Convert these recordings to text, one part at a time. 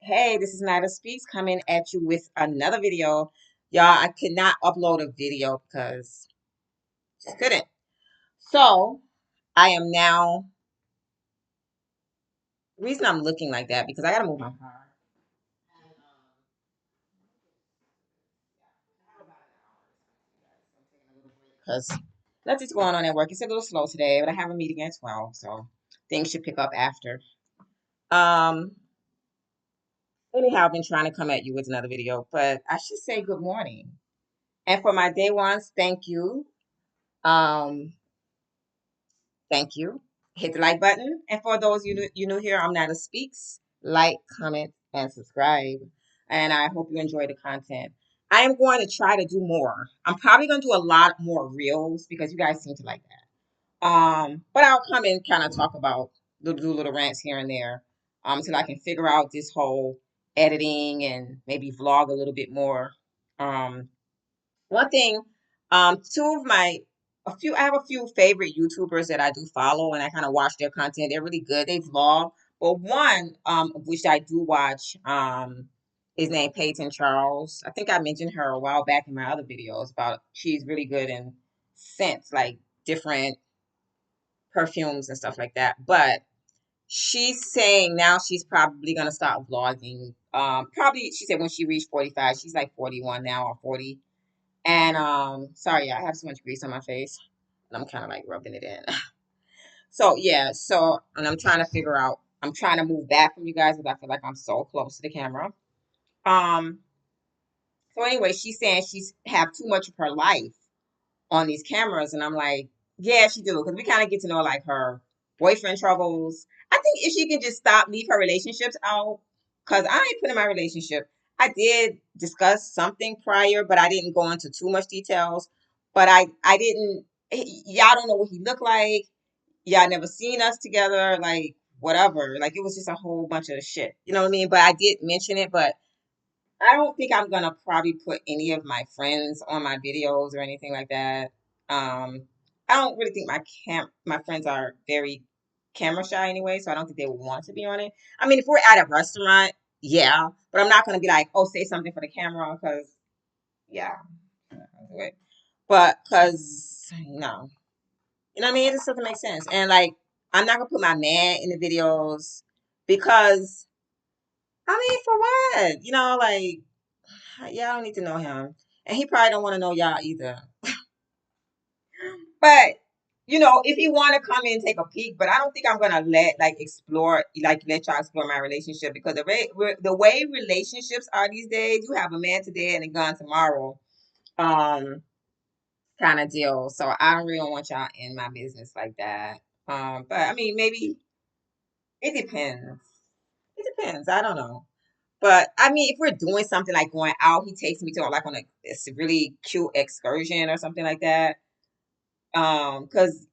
Hey, this is Nida Speaks coming at you with another video. Y'all, I could not upload a video because just couldn't. So I am now, the reason I'm looking like that because I gotta move my car. Because nothing's going on at work. It's a little slow today, but I have a meeting at 12, so things should pick up after. Um, Anyhow, I've been trying to come at you with another video, but I should say good morning. And for my day ones, thank you. Um, Thank you. Hit the like button. And for those you new here, I'm Nada Speaks. Like, comment, and subscribe. And I hope you enjoy the content. I am going to try to do more. I'm probably going to do a lot more reels because you guys seem to like that. But I'll come and kind of talk about do little rants here and there. Until I can figure out this whole editing and maybe vlog a little bit more. Um, One thing, two of my I have a few favorite YouTubers that I do follow and I kind of watch their content. They're really good. They vlog. But one, of which I do watch, is named Peyton Charles. I think I mentioned her a while back in my other videos about she's really good in scents, like different perfumes and stuff like that. But she's saying now she's probably gonna stop vlogging. Probably she said when she reached 45, she's like 41 now or 40, and sorry, I have so much grease on my face, and I'm kind of like rubbing it in. So yeah, and I'm trying to figure out. I'm trying to move back from you guys because I feel like I'm so close to the camera. Um. So anyway, she's saying she's have too much of her life on these cameras, and I'm like, yeah, she do, because we kind of get to know like her boyfriend troubles. I think if she can just stop, leave her relationships out, because I ain't put in my relationship. I did discuss something prior, but I didn't go into too much details. But I didn't. Y'all don't know what he looked like. Y'all never seen us together, like whatever. Like it was just a whole bunch of shit. You know what I mean? But I did mention it, but I don't think I'm gonna probably put any of my friends on my videos or anything like that. Um, I don't really think my friends are very camera shy anyway, so I don't think they would want to be on it. I mean, if we're at a restaurant, yeah, but I'm not gonna be like, oh, say something for the camera, because yeah, I'm not gonna do it. But because no, you know what I mean? It just doesn't make sense. And like, I'm not gonna put my man in the videos because I mean, for what? You know, like y'all don't need to know him, and he probably don't want to know y'all either. But if he want to come in and take a peek, but I don't think I'm gonna let y'all explore my relationship because the way relationships are these days, you have a man today and a gun tomorrow, um, kind of deal. So I don't really want y'all in my business like that. But I mean, maybe it depends. It depends. I don't know. But I mean, if we're doing something like going out, he takes me to like on this really cute excursion or something like that. Because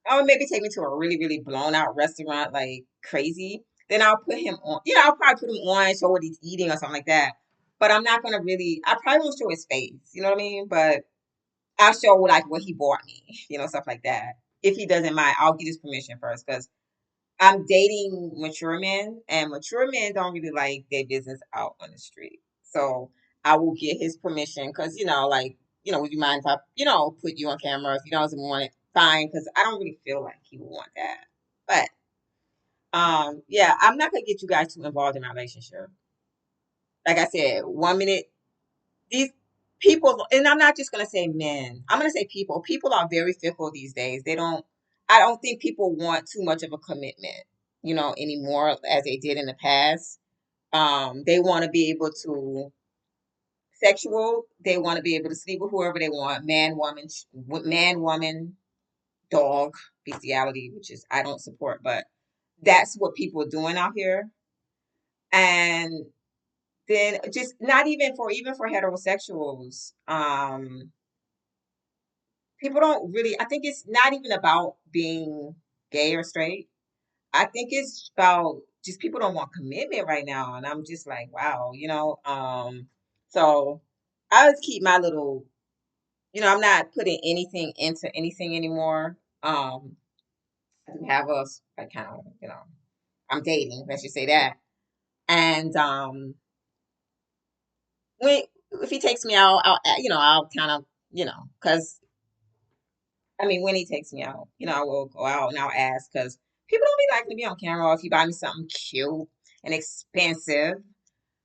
I would maybe take me to a really, really blown out restaurant, like crazy. Then I'll put him on. I'll probably put him on, show what he's eating or something like that. But I'm not gonna really. I probably won't show his face. You know what I mean? But I'll show like what he bought me. Stuff like that. If he doesn't mind, I'll get his permission first because I'm dating mature men, and mature men don't really like their business out on the street. So I will get his permission because, would you mind if I, put you on camera? If he doesn't want it, fine, because I don't really feel like he would want that. But yeah, I'm not gonna get you guys too involved in my relationship. Like I said, 1 minute these people, and I'm not just gonna say men. I'm gonna say people. People are very fickle these days. They don't. I don't think people want too much of a commitment, anymore as they did in the past. They want to be able to sexual. They want to be able to sleep with whoever they want. Man, woman, dog, bestiality, which is I don't support, but that's what people are doing out here. And then just not even for heterosexuals. People don't really, I think it's not even about being gay or straight. I think it's about just people don't want commitment right now. And I'm just like, wow, so I just keep my little, I'm not putting anything into anything anymore. I do have I kind of, I'm dating, let's just say that. And when if he takes me out, I'll kind of, because I mean, when he takes me out, I will go out and I'll ask because people don't be liking to be on camera. Or if you buy me something cute and expensive,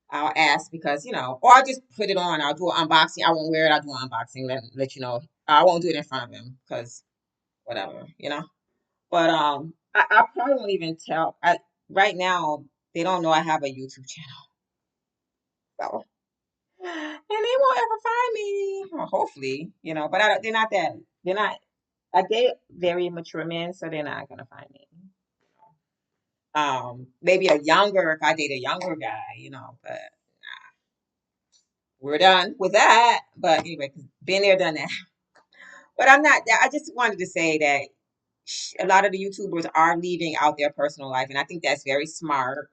I'll ask because, or I'll just put it on. I'll do an unboxing. I won't wear it. I'll do an unboxing. Let you know. I won't do it in front of him because whatever. But I probably won't even tell. Right now they don't know I have a YouTube channel, so and they won't ever find me. Well, hopefully, But they're not that. They're not. They very mature men, so they're not gonna find me. Maybe if I date a younger guy, but we're done with that. But anyway, 'cause been there, done that. But I'm not. I just wanted to say that a lot of the YouTubers are leaving out their personal life, and I think that's very smart.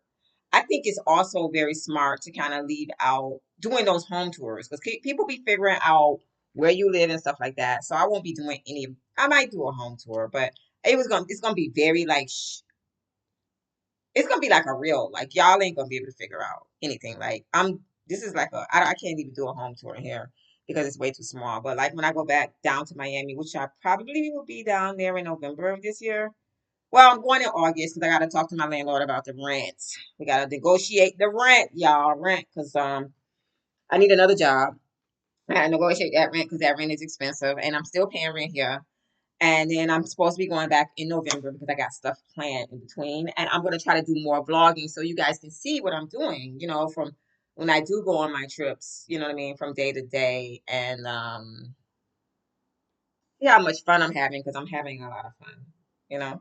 I think it's also very smart to kind of leave out doing those home tours because people be figuring out where you live and stuff like that. So I won't be doing any. I might do a home tour, but it's gonna be very like it's gonna be like a real like y'all ain't gonna be able to figure out anything. Like this is like I can't even do a home tour in here because it's way too small. But like when I go back down to Miami, which I probably will be down there in November of this year. Well, I'm going in August because I got to talk to my landlord about the rent. We got to negotiate the rent, y'all, rent, because I need another job. I got to negotiate that rent because that rent is expensive, and I'm still paying rent here. And then I'm supposed to be going back in November because I got stuff planned in between, and I'm gonna try to do more vlogging so you guys can see what I'm doing. From when I do go on my trips. You know what I mean, from day to day, and see how much fun I'm having because I'm having a lot of fun. You know.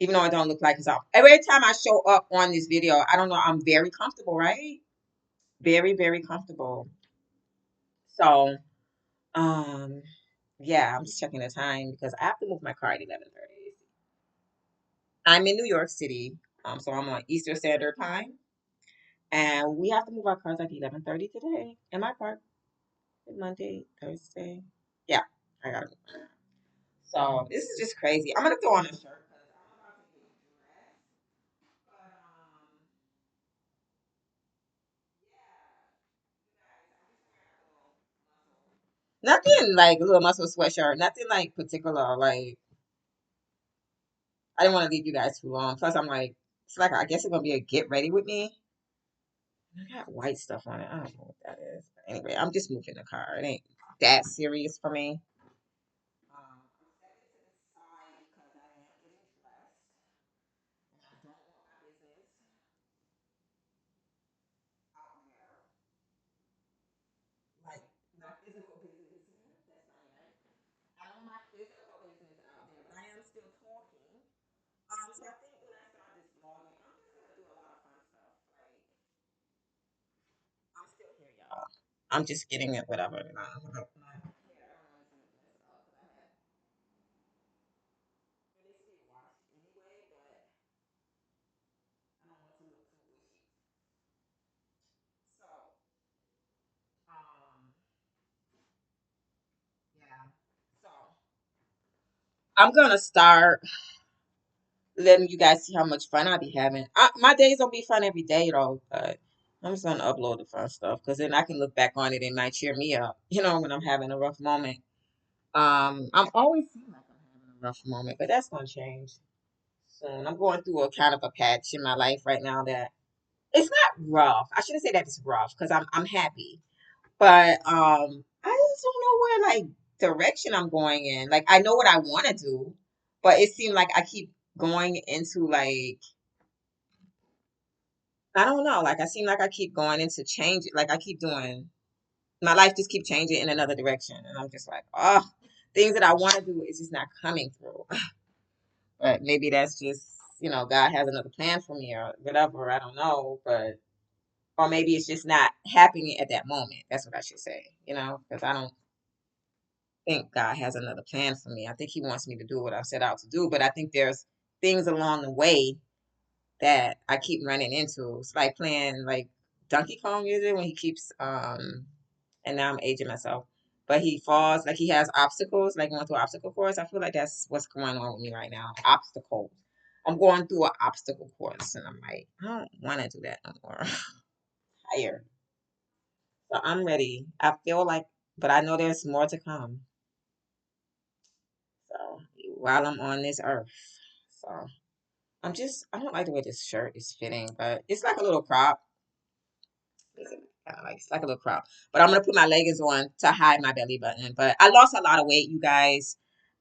Even though I don't look like because every time I show up on this video, I don't know, I'm very comfortable, right? Very, very comfortable. So, um, yeah, I'm just checking the time because I have to move my car at 11:30. I'm in New York City, so I'm on Eastern Standard Time, and we have to move our cars like 11:30 today. In my park, Monday, Thursday. Yeah, I gotta move. So this is just crazy. I'm gonna throw on a shirt because I'm about to get dressed. But yeah. Nothing like a little muscle sweatshirt. Nothing like particular. Like I didn't want to leave you guys too long. Plus, I'm like, it's like I guess it's gonna be a get ready with me. I got white stuff on it. I don't know what that is. But anyway, I'm just moving the car. It ain't that serious for me. I'm stepping to the side because I am getting dressed, and I don't want my business out there, like my physical business. That's not right. I don't want my physical business out there, but I am still talking. So I think when I start this vlogging, I'm just gonna do a lot of fun stuff. Like I'm still here, y'all. I'm just getting it, whatever. And I don't know. My hair, I don't know if it's messed up because I had it needs to be washed anyway, but I don't want to look too bushy. So, um, yeah. So I'm gonna start letting you guys see how much fun I be having. My days don't be fun every day though, but I'm just gonna upload the fun stuff because then I can look back on it and it might cheer me up. When I'm having a rough moment. I'm always seem like I'm having a rough moment, but that's gonna change soon. I'm going through a kind of a patch in my life right now that it's not rough. I shouldn't say that it's rough because I'm happy, but I just don't know where like direction I'm going in. Like I know what I want to do, but it seemed like I keep going into like I don't know. Like I seem like I keep going into change. Like I keep doing my life just keep changing in another direction, and I'm just like, oh, things that I want to do is just not coming through. But maybe that's just, God has another plan for me or whatever. I don't know. But, or maybe it's just not happening at that moment. That's what I should say, because I don't think God has another plan for me. I think He wants me to do what I set out to do. But I think there's things along the way that I keep running into. It's like playing like Donkey Kong, is it? When he keeps, and now I'm aging myself. But he falls, like he has obstacles, like going through obstacle course. I feel like that's what's going on with me right now. Obstacles. I'm going through an obstacle course, and I'm like, I don't want to do that no more. Tired. So I'm ready. I feel like, but I know there's more to come. So while I'm on this earth, so I don't like the way this shirt is fitting, but it's like a little crop. It's like a little crop. But I'm gonna put my leggings on to hide my belly button. But I lost a lot of weight, you guys.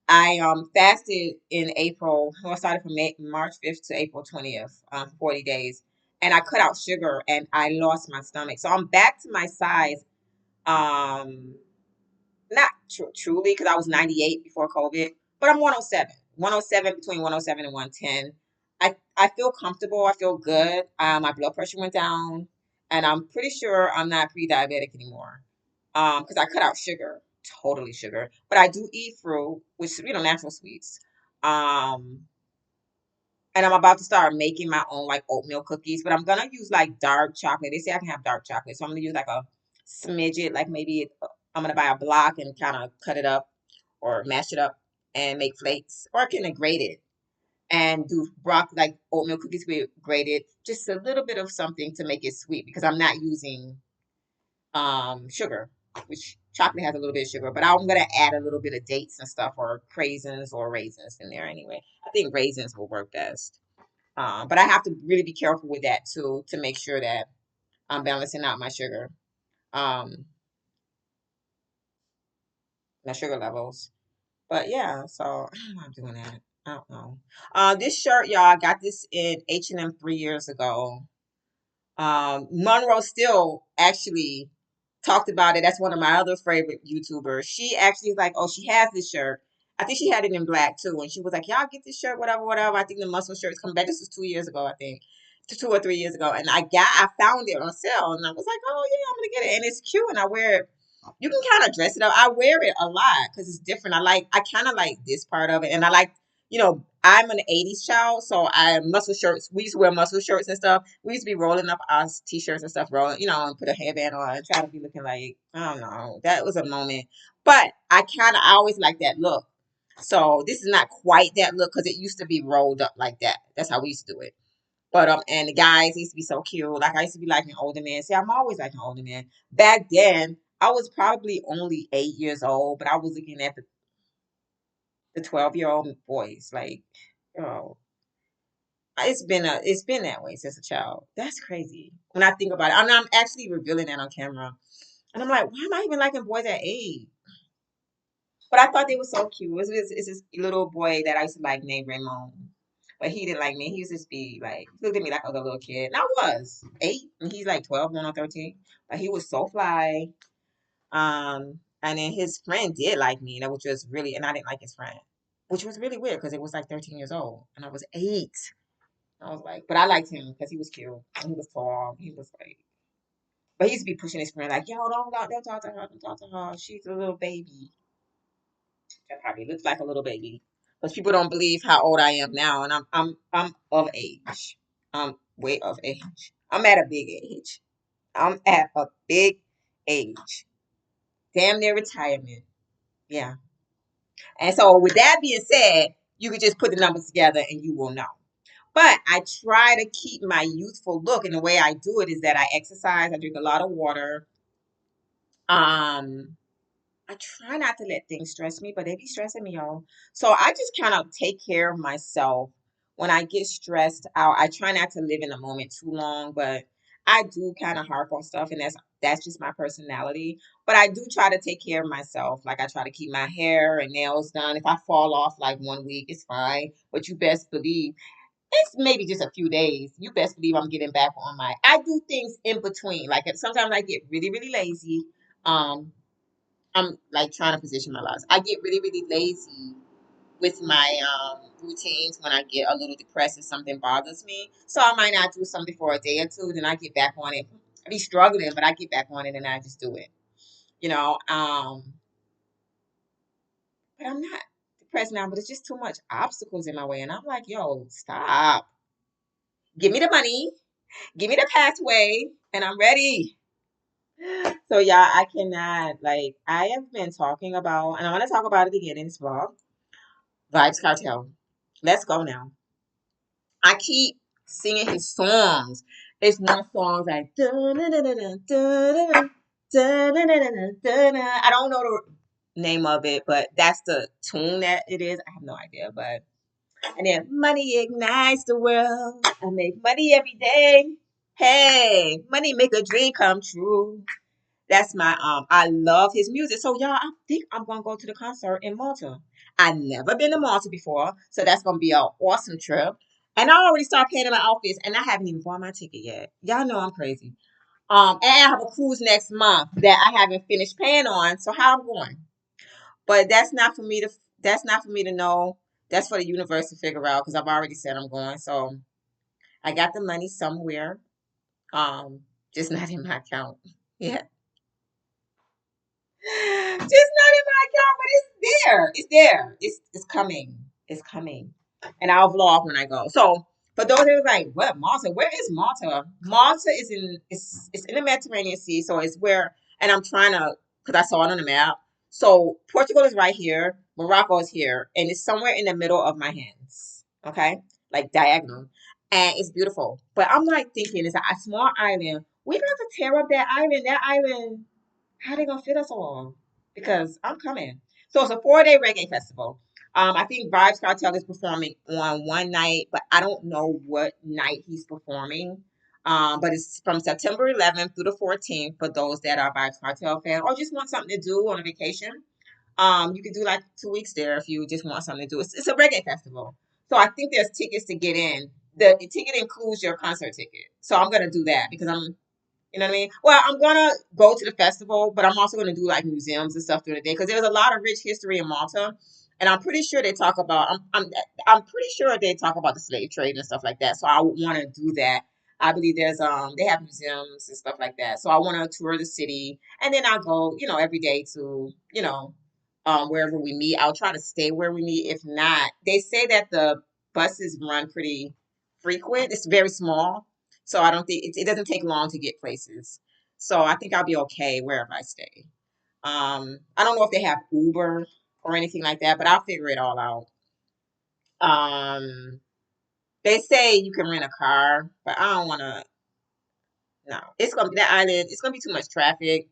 I fasted in April. Well, I started from March 5th to April 20th, 40 days, and I cut out sugar and I lost my stomach. So I'm back to my size. Um, Not truly because I was 98 before COVID, but I'm 107. 107 between 107 and 110. I feel comfortable. I feel good. My blood pressure went down, and I'm pretty sure I'm not pre-diabetic anymore. Because I cut out sugar, totally sugar, but I do eat fruit, which natural sweets. Um, and I'm about to start making my own like oatmeal cookies, but I'm gonna use like dark chocolate. They say I can have dark chocolate, so I'm gonna use like a smidget, like maybe I'm gonna buy a block and kind of cut it up or mash it up and make flakes, or I can grate it and do like oatmeal cookies with grated, just a little bit of something to make it sweet because I'm not using sugar, which chocolate has a little bit of sugar, but I'm gonna add a little bit of dates and stuff or craisins or raisins in there anyway. I think raisins will work best. But I have to really be careful with that too to make sure that I'm balancing out um, my sugar levels. But yeah, so I don't know why I'm doing that. I don't know. This shirt, y'all, I got this in H&M 3 years ago. Monroe still actually talked about it. That's one of my other favorite YouTubers. She actually is like, oh, she has this shirt. I think she had it in black too. And she was like, y'all get this shirt, whatever, whatever. I think the muscle shirt's coming back. This was 2 years ago, I think. 2 or 3 years ago. And I found it on sale and I was like, oh yeah, I'm gonna get it. And it's cute and I wear it. You can kind of dress it up. I wear it a lot because it's different. I kind of like this part of it. And I like, I'm an 80s child, so I muscle shirts. We used to wear muscle shirts and stuff. We used to be rolling up our t-shirts and stuff, rolling, and put a headband on and try to be looking like, I don't know. That was a moment. But I always like that look. So this is not quite that look because it used to be rolled up like that. That's how we used to do it. But and the guys used to be so cute. Like I used to be liking older men. See, I'm always liking older men. Back then, I was probably only 8 years old, but I was looking at the 12-year-old boys. Like, oh, it's been that way since a child. That's crazy. When I think about it, I'm actually revealing that on camera, and I'm like, why am I even liking boys at 8? But I thought they were so cute. It's this little boy that I used to like named Raymond. But he didn't like me. He used to just be like, he looked at me like I was a little kid. And I was 8, and he's like 12, going on 13. But he was so fly. And then his friend did like me, which was really, and I didn't like his friend, which was really weird because it was like 13 years old, and I was 8. I was like, but I liked him because he was cute. And he was tall. He was like, but he used to be pushing his friend like, yo, don't talk to her, don't talk to her. She's a little baby. That probably looks like a little baby. Because people don't believe how old I am now, and I'm of age. I'm way of age. I'm at a big age. I'm at a big age. Damn near retirement. Yeah. And so with that being said, you can just put the numbers together and you will know. But I try to keep my youthful look, and the way I do it is that I exercise, I drink a lot of water. Um, I try not to let things stress me, but they be stressing me, y'all. So I just kind of take care of myself when I get stressed out. I try not to live in the moment too long, but I do kind of harp on stuff, and that's just my personality. But I do try to take care of myself. Like I try to keep my hair and nails done. If I fall off like one week, it's fine. But you best believe it's maybe just a few days. You best believe I'm getting back on my. I do things in between. Like sometimes I get really, really lazy. Um, I'm like trying to position my lives. I get really, really lazy with my routines when I get a little depressed and something bothers me. So I might not do something for a day or two, then I get back on it. I be struggling, but I get back on it and I just do it. You know, but I'm not depressed now, but it's just too much obstacles in my way. And I'm like, yo, stop. Give me the money, give me the pathway, and I'm ready. So yeah, I cannot like I have been talking about, and I want to talk about it again in this vlog. Vibes Cartel. Let's go now. I keep singing his songs. It's one song like I don't know the name of it, but that's the tune that it is. I have no idea, but and then money ignites the world. I make money every day. Hey, money make a dream come true. That's my I love his music. So y'all, I think I'm gonna go to the concert in Malta. I've never been to Malta before, so that's gonna be an awesome trip. And I already started planning my outfits, and I haven't even bought my ticket yet. Y'all know I'm crazy. And I have a cruise next month that I haven't finished paying on. So how I'm going? But that's not for me to. That's not for me to know. That's for the universe to figure out because I've already said I'm going. So I got the money somewhere. Just not in my account. Yeah. Just not in my account, but it's there. It's there. It's coming. It's coming. And I'll vlog when I go. So for those that was like, what Malta? Where is Malta? Malta is in it's in the Mediterranean Sea, so it's where and I'm trying to because I saw it on the map. So Portugal is right here, Morocco is here, and it's somewhere in the middle of my hands. Okay? Like diagonal. And it's beautiful. But I'm like thinking it's a small island. We got to tear up that island. That island how they gonna fit us all? Because I'm coming. So it's a 4-day reggae festival. I think Vibes Cartel is performing on one night, but I don't know what night he's performing. But it's from September 11th through the 14th for those that are Vibes Cartel fan or just want something to do on a vacation. You could do like 2 weeks there if you just want something to do. It's a reggae festival. So I think there's tickets to get in. The ticket includes your concert ticket. So I'm gonna do that because you know what I mean? Well, I'm gonna go to the festival, but I'm also gonna do like museums and stuff during the day because there's a lot of rich history in Malta, and I'm pretty sure they talk about. I'm pretty sure they talk about the slave trade and stuff like that. So I would want to do that. I believe there's they have museums and stuff like that. So I want to tour the city, and then I'll go every day to wherever we meet. I'll try to stay where we meet. If not, they say that the buses run pretty frequent. It's very small. So I don't think it doesn't take long to get places. So I think I'll be okay wherever I stay. I don't know if they have Uber or anything like that, but I'll figure it all out. Um, they say you can rent a car, but I don't want to. No, it's gonna be that island. It's gonna be too much traffic.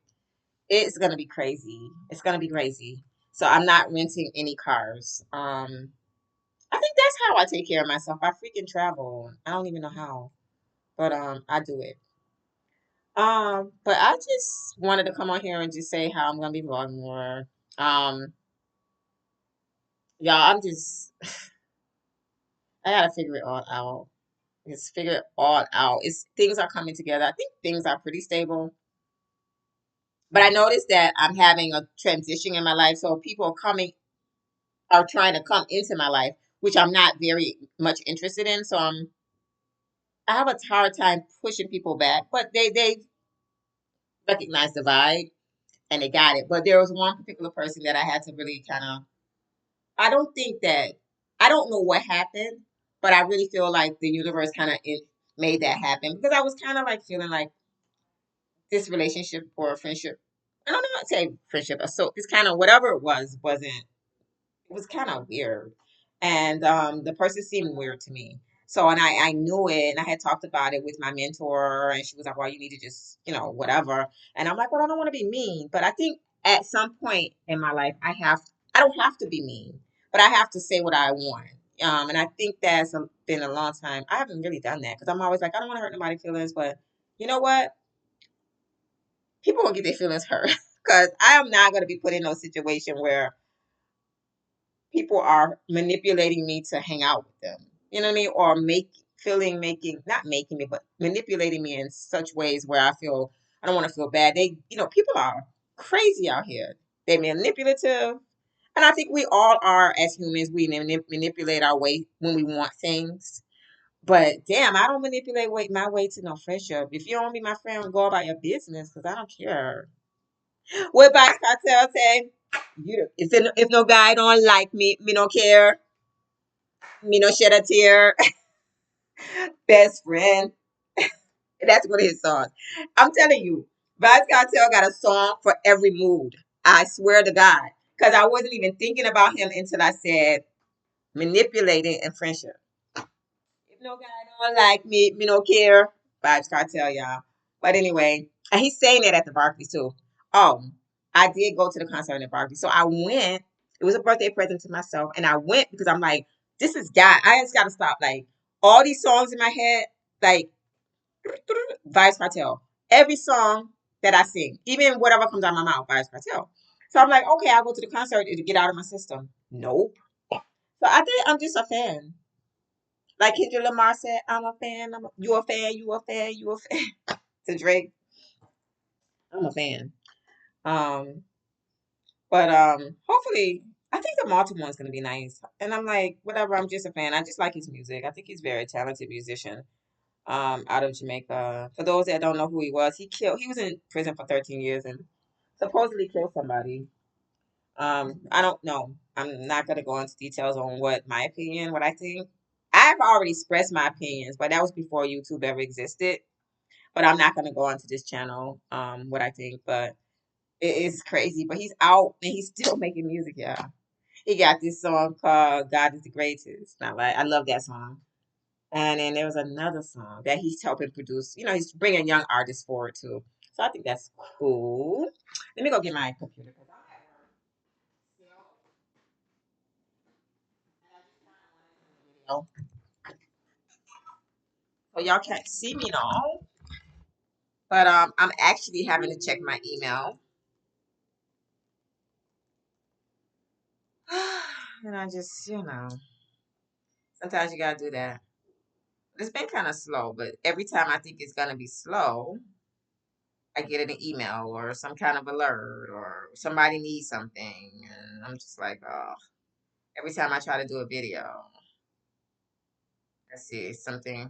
It's gonna be crazy. It's gonna be crazy. So I'm not renting any cars. I think that's how I take care of myself. I freaking travel. I don't even know how, but I do it. But I just wanted to come on here and just say how I'm gonna be vlogging more. Um, y'all, I gotta figure it all out. Just figure it all out. It's things are coming together. I think things are pretty stable. But I noticed that I'm having a transition in my life. So people are trying to come into my life, which I'm not very much interested in. So I have a hard time pushing people back. But they recognize the vibe and they got it. But there was one particular person that I had to really kind of I don't think that I don't know what happened, but I really feel like the universe kind of made that happen because I was kind of like feeling like this relationship or friendship. I don't know how to say friendship. So it's kind of whatever it wasn't. It was kind of weird, and the person seemed weird to me. So and I knew it, and I had talked about it with my mentor, and she was like, "Well, you need to just whatever." And I'm like, "Well, I don't want to be mean, but I think at some point in my life, I don't have to be mean, but I have to say what I want." And I think been a long time. I haven't really done that because I'm always like, I don't want to hurt nobody's feelings, but you know what? People gonna get their feelings hurt because I am not gonna be put in no situation where people are manipulating me to hang out with them. You know what I mean? Or making not making me, but manipulating me in such ways where I don't want to feel bad. People are crazy out here. They're manipulative. And I think we all are as humans. We manipulate our way when we want things. But damn, I don't my way to no friendship. If you don't want to be my friend, go about your business because I don't care. What about cartel say? If no guy don't like me, me no care. Me no shed a tear. Best friend. That's one of his songs. I'm telling you, Vibes Cartel got a song for every mood. I swear to God. Because I wasn't even thinking about him until I said manipulating and friendship. If No guy don't like me no care. Vibes Cartel, y'all. But anyway, and he's saying that at the Barclays too. Oh, I did go to the concert at Barclays. So I went. It was a birthday present to myself. And I went because I'm like, this is God. I just gotta stop. Like all these songs in my head, like Vibes Cartel. Every song that I sing, even whatever comes out of my mouth, Vibes Cartel. So I'm like, okay, I'll go to the concert to get out of my system. Nope. So I think I'm just a fan. Like Kendrick Lamar said, I'm a fan. You a fan. You a fan. You a fan. To Drake, I'm a fan. Um, but hopefully, I think the Malta one's gonna be nice. And I'm like, whatever. I'm just a fan. I just like his music. I think he's a very talented musician. Out of Jamaica. For those that don't know who he was, he was in prison for 13 years and supposedly killed somebody. I don't know. I'm not gonna go into details on what I think. I've already expressed my opinions, but that was before YouTube ever existed. But I'm not gonna go onto this channel, what I think, but it is crazy. But he's out and he's still making music, yeah. He got this song called God is the Greatest. I love that song. And then there was another song that he's helping produce. You know, he's bringing young artists forward too. So I think that's cool. Let me go get my computer because I'm at work still, and I just kind of wanted to do a video. So y'all can't see me now, but I'm actually having to check my email. And I just, sometimes you gotta do that. It's been kind of slow, but every time I think it's gonna be slow, I get an email or some kind of alert or somebody needs something, and I'm just like, oh. Every time I try to do a video, let's see something.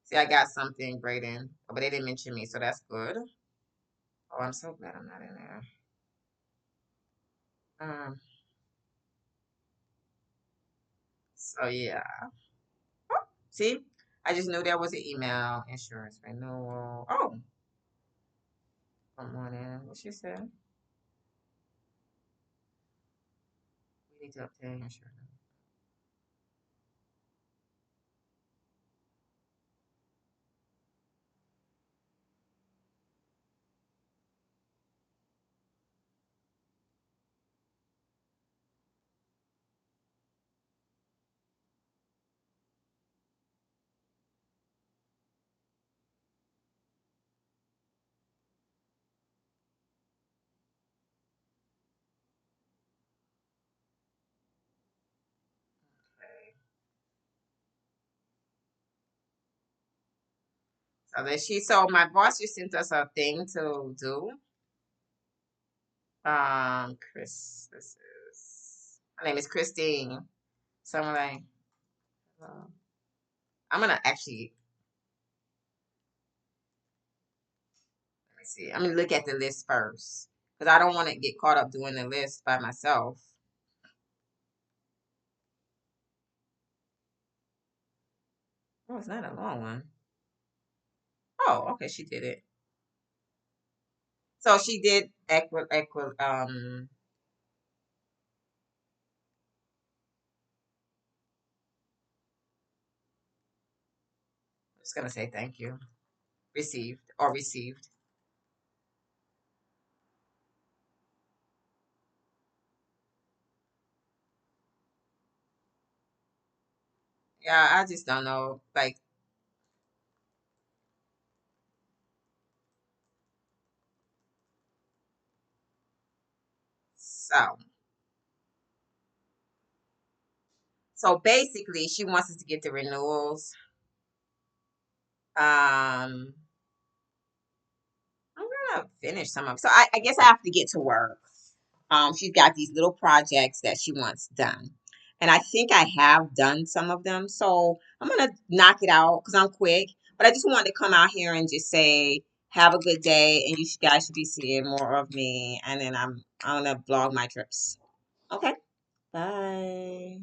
See, I got something great in, but they didn't mention me, so that's good. Oh, I'm so glad I'm not in there. Um, so yeah. See, I just knew there was an email, insurance renewal. Oh, come on in. What she said? We need to obtain insurance. Okay. So my boss just sent us a thing to do. This is her name is Christine. So I'm like, uh, I'm gonna actually let me see. I'm gonna look at the list first because I don't want to get caught up doing the list by myself. Oh, it's not a long one. Oh, okay, she did it. So she did I'm just gonna say thank you. Received. Yeah, I just don't know. Like so. So basically, she wants us to get the renewals. Um, I'm gonna finish some of. So I guess I have to get to work. She's got these little projects that she wants done, and I think I have done some of them. So I'm gonna knock it out because I'm quick. But I just wanted to come out here and just say, have a good day, and guys should be seeing more of me. And then I'm gonna blog my trips. Okay, bye.